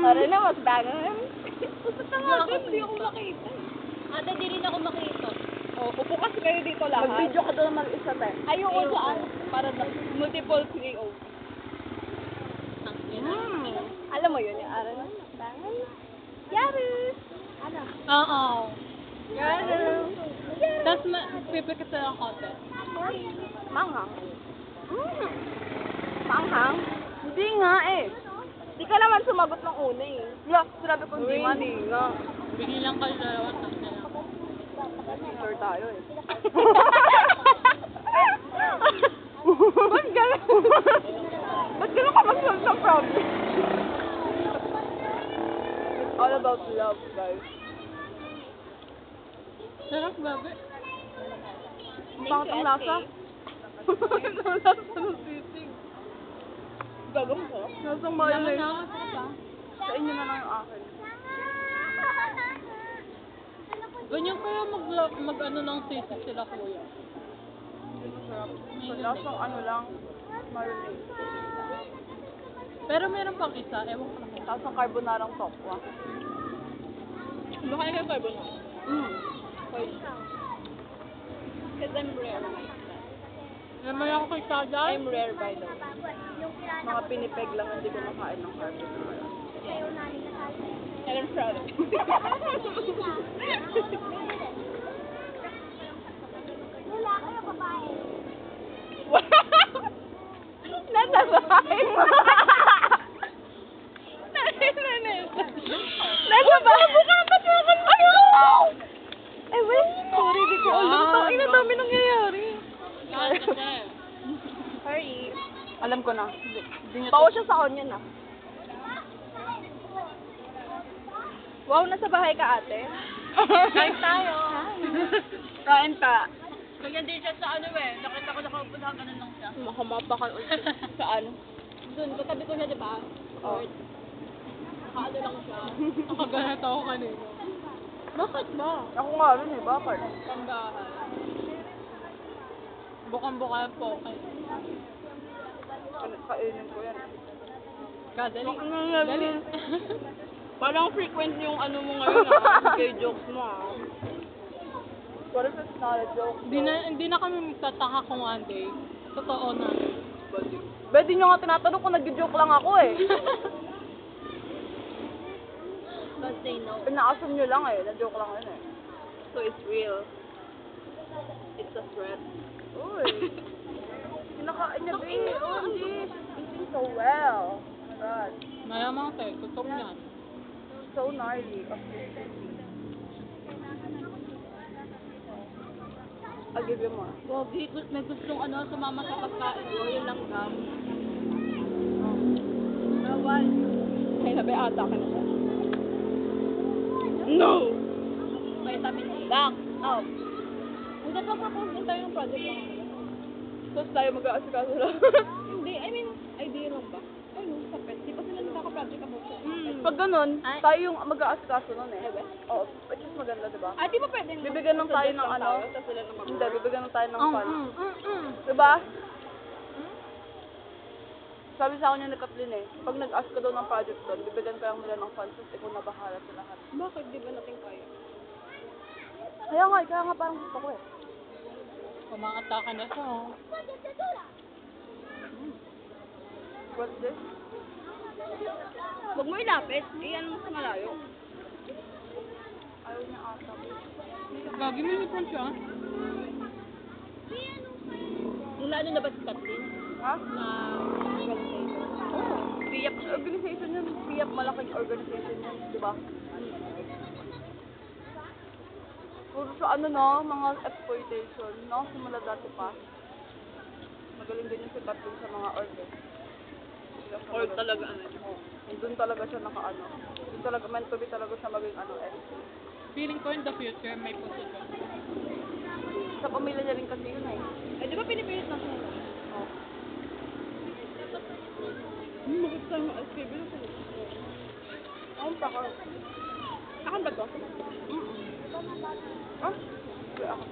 Para na magbangan. Gusto nga doon, hindi ako makita. Ate, di rin ako makita. Oh, upo kasi kayo dito lahat. Mag-video ka doon mag-isa tayo. Ayoko saan. Para na, multiple PO. Alam mo yun, yung araw na magbangan. Yaris! Ano? Oo. Yaris! Tapos, pipikit sa ng konti. Manghang. Manghang? Hindi nga eh. Di ka naman sumagot ng una eh. Yeah, sinabi ko hindi man. Hindi nga. Bigyan lang kayo dalawa, tapos na lang. Sure tayo eh. Ba't gano'n? Ba't gano'n ka mag-solve ng problem? It's all about love, guys. Sarap, babe. Bakit ang lasa? Ang lasa ng sisig. Gagawin ko. Lasang Naman mayonnaise. na, masarap ah. Sa inyo na lang yung akin. Ganyan kaya mag-ano ng sisig sila, kuya. Masarap. So, lasang ano lang, mayonnaise. Pero meron pang isa, ewan ko lang. Lasang carbonarang tokwa. Baka ikaw kayo ba na? Because I'm rare. Naman ako kay Sada. I'm rare by the way. Mga pinipeg lang hindi ko makain ng carbonara. And I'm proud of it. Nasa bahay mo. Nasa bahay mo ka naman naman. Ayoko! Eh, wait. Sorry, di ko alam. Tangina, dami nangyayari. Sorry. Alam ko na. Hindi niya Bawa siya sa onion ah. Wow, nasa bahay ka ate. Kain tayo. kain pa. Ganyan din siya sa ano eh. Nakita ko nakaupo na ganun lang siya. Makamapa ka saan? Doon, katabi ko siya, di ba? Oh. Nakaano lang siya. Nakaganat ako kanina. Bakit ba? Ako nga rin eh, bakit? Tambahan. Bukang-buka po. Kainin ko yan. Kadali. Dali. Dali. Parang frequent yung ano mo ngayon ah. Kay jokes mo ah. What if it's not a joke? Hindi na kami magtataka kung one day. Totoo na. Ba, di nyo nga tinatanong kung nag-joke lang ako eh. But say no. Pina-assume nyo lang eh, na-joke lang yun eh. So it's real. It's a threat. Uy. Kinakain niya, babe. OMG. Eating so well. Oh my God. Malamang tayo. Tutok yan. So gnarly. I'll give you more. Pogi, may gustong ano, sumama sa pagkain ko, yun lang gam. Bawal. Ay, nabi ata ka na siya. No! Vitamin C. Back out. Hindi ka propose din tayo ng project lang. Tapos tayo mag-aasikaso lang. Hindi, I mean, idea lang ba? Ay, no, sa pet. Di pa sila nagkaka-project about siya. Pag ganun, Ay. tayo yung mag-aasikaso nun eh. Diba? Oo, which is maganda, diba? Ah, di ba pwede? Bibigyan ng tayo ng ano? Tapos sila na Hindi, bibigyan ng tayo ng fun. Mm. Diba? Sabi sa akin yung nagkaplin eh, pag nag-ask ka daw ng project doon, bibigyan ka lang nila ng funds, tapos ikaw na bahala sa lahat. Bakit? Di ba natin kaya? Kaya nga parang gusto ko eh. Kumakataka na siya. Oh. What's this? Huwag mo ilapit. Iyan mo sa malayo. Ayaw niya ata. Gagi mo yung siya. Nung ano na ba si Kathleen? Ha? Na organization. Oo. PIAP organization yun. PIAP malaking organization yun, di ba? Puro sa ano no, mga exploitation, no? Simula dati pa. Magaling din yung sikat dun sa mga org. Or talaga ano. Doon talaga siya nakaano. Doon talaga, meant to be talaga siya maging ano eh. Feeling ko in the future may position. Sa pamilya niya rin kasi yun eh. Eh, di ba pinipilit na siya? Oh. Bakit tayo yung SPB na sila? Ang pakar. Akan ba to? Ah? Kaya ako.